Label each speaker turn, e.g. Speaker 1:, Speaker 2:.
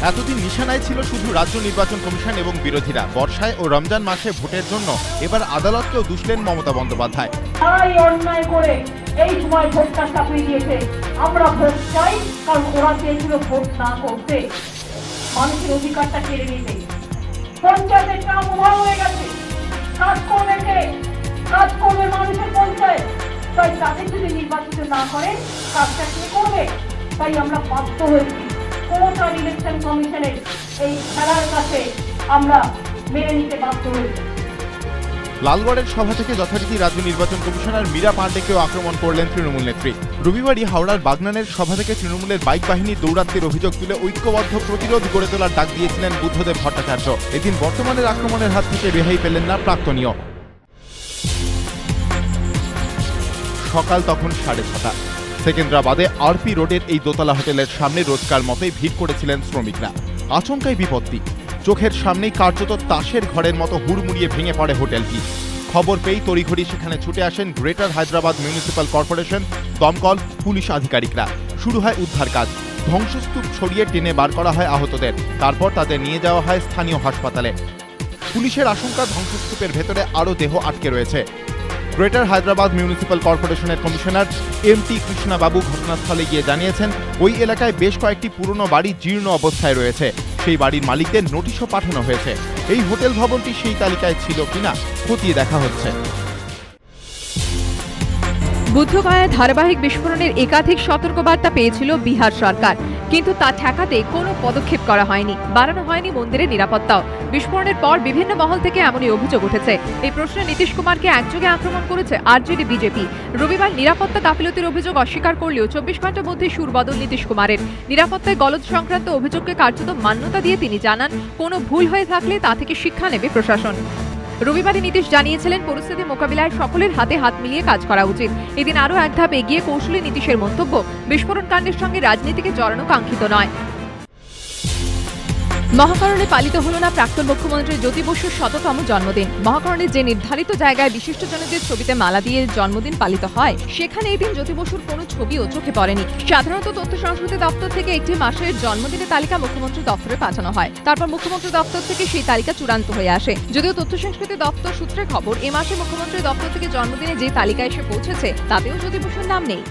Speaker 1: এতদিন নিশানায় ছিল শুধু রাজ্য নির্বাচন কমিশন এবং বিরোধীরা। বর্ষায় ও রমজান মাসে ভোটের জন্য এবার আদালতকেও দুষলেন মমতা বন্দ্যোপাধ্যায়।
Speaker 2: অন্যায় করে এই সময় ভোটটা চাপিয়ে দিয়েছে। আমরা ভোট চাই, কারণ ওরা চেয়েছিল ভোট না করতে, মানুষের অধিকারটা কেড়ে নিতে। পঞ্চায়েতের কাম ওভার হয়ে গেছে, কাজ করবে মানুষের পঞ্চায়েত। তাই তাদের যদি নির্বাচিত না করেন, কাজটা কে করবে? তাই আমরা বাধ্য হয়েছি কোর্ট আর ইলেকশন কমিশনের এই খেলার কাছে আমরা মেনে নিতে বাধ্য হয়েছি।
Speaker 1: লালগড়ের সভা থেকে যথারীতি রাজ্য নির্বাচন কমিশনার মীরা পাণ্ডেকেও আক্রমণ করলেন তৃণমূল নেত্রী। রবিবারই হাওড়ার বাগনানের সভা থেকে তৃণমূলের বাইক বাহিনীর দৌরাত্ম্যের অভিযোগ তুলে ঐক্যবদ্ধ প্রতিরোধ গড়ে তোলার ডাক দিয়েছিলেন বুদ্ধদেব ভট্টাচার্য। এদিন বর্তমানের আক্রমণের হাত থেকে রেহাই পেলেন না প্রাক্তনীয়। সকাল তখন 6:30। সেকেন্দ্রাবাদে আরপি রোডের এই দোতলা হোটেলের সামনে রোজকার মতোই ভিড় করেছিলেন শ্রমিকরা। আচমকাই বিপত্তি, চোখের সামনেই কার্যত তাসের ঘরের মতো হুড়মুড়িয়ে ভেঙে পড়ে হোটেলটি। খবর পেয়েই তড়িঘড়ি সেখানে ছুটে আসেন গ্রেটার হায়দ্রাবাদ মিউনিসিপ্যাল কর্পোরেশন, দমকল, পুলিশ আধিকারিকরা। শুরু হয় উদ্ধার কাজ। ধ্বংসস্তূপ ছড়িয়ে টেনে বার করা হয় আহতদের। তারপর তাদের নিয়ে যাওয়া হয় স্থানীয় হাসপাতালে। পুলিশের আশঙ্কা ধ্বংসস্তূপের ভেতরে আরও দেহ আটকে রয়েছে। গ্রেটার হায়দ্রাবাদ মিউনিসিপ্যাল কর্পোরেশনের কমিশনার এম.টি. কৃষ্ণাবাবু ঘটনাস্থলে গিয়ে জানিয়েছেন, ওই এলাকায় বেশ কয়েকটি পুরনো বাড়ি জীর্ণ অবস্থায় রয়েছে। সেই বাড়ির মালিকদের নোটিশও পাঠানো হয়েছে। এই হোটেল ভবনটি সেই তালিকায় ছিল কিনা খতিয়ে দেখা হচ্ছে।
Speaker 3: বুদ্ধগয়ায় ধারাবাহিক বিস্ফোরণের একাধিক সতর্কবার্তা পেয়েছিল বিহার সরকার, কিন্তু তা ঠেকাতে কোনো পদক্ষেপ করা হয়নি, বাড়ানো হয়নি মন্দিরের নিরাপত্তাও। বিস্ফোরণের পর বিভিন্ন মহল থেকে এমনই অভিযোগ উঠেছে। এই প্রশ্নে নীতিশ কুমারকে একযোগে আক্রমণ করেছে আরজেডি বিজেপি। রবিবার নিরাপত্তা গাফিলতির অভিযোগ অস্বীকার করলেও 24 ঘন্টার মধ্যে সুর বদল নীতিশ কুমারের। নিরাপত্তায় গলদ সংক্রান্ত অভিযোগকে কার্যত মান্যতা দিয়ে তিনি জানান, কোনো ভুল হয়ে থাকলে তা থেকে শিক্ষা নেবে প্রশাসন। রবিবারে নীতিশ জানিয়েছিলেন, পরিস্থিতি মোকাবিলায় সকলের হাতে হাত মিলিয়ে কাজ করা উচিত। এদিন আরও এক ধাপ এগিয়ে কৌশলী নীতিশের মন্তব্য, বিস্ফোরণ কাণ্ডের সঙ্গে রাজনীতিকে জড়ানো কাঙ্ক্ষিত নয়। মহাকরণে পালিত হল না প্রাক্তন মুখ্যমন্ত্রী জ্যোতি বসুর 100তম জন্মদিন। মহাকরণে যে নির্ধারিত জায়গায় বিশিষ্টজনদের ছবিতে মালা দিয়ে জন্মদিন পালিত হয়, সেখানে এই দিন জ্যোতি বসুর কোনো ছবিও চোখে পড়েনি। সাধারণত তথ্য সংস্কৃতি দপ্তর থেকে একটি মাসের জন্মদিনের তালিকা মুখ্যমন্ত্রী দপ্তরে পাঠানো হয়। তারপর মুখ্যমন্ত্রী দপ্তর থেকে সেই তালিকা চূড়ান্ত হয়ে আসে। যদিও তথ্য সংস্কৃতি দপ্তর সূত্রে খবর, এ মাসে মুখ্যমন্ত্রী দপ্তর থেকে জন্মদিনে যে তালিকা এসে পৌঁছেছে তাতেও জ্যোতি বসুর নাম নেই।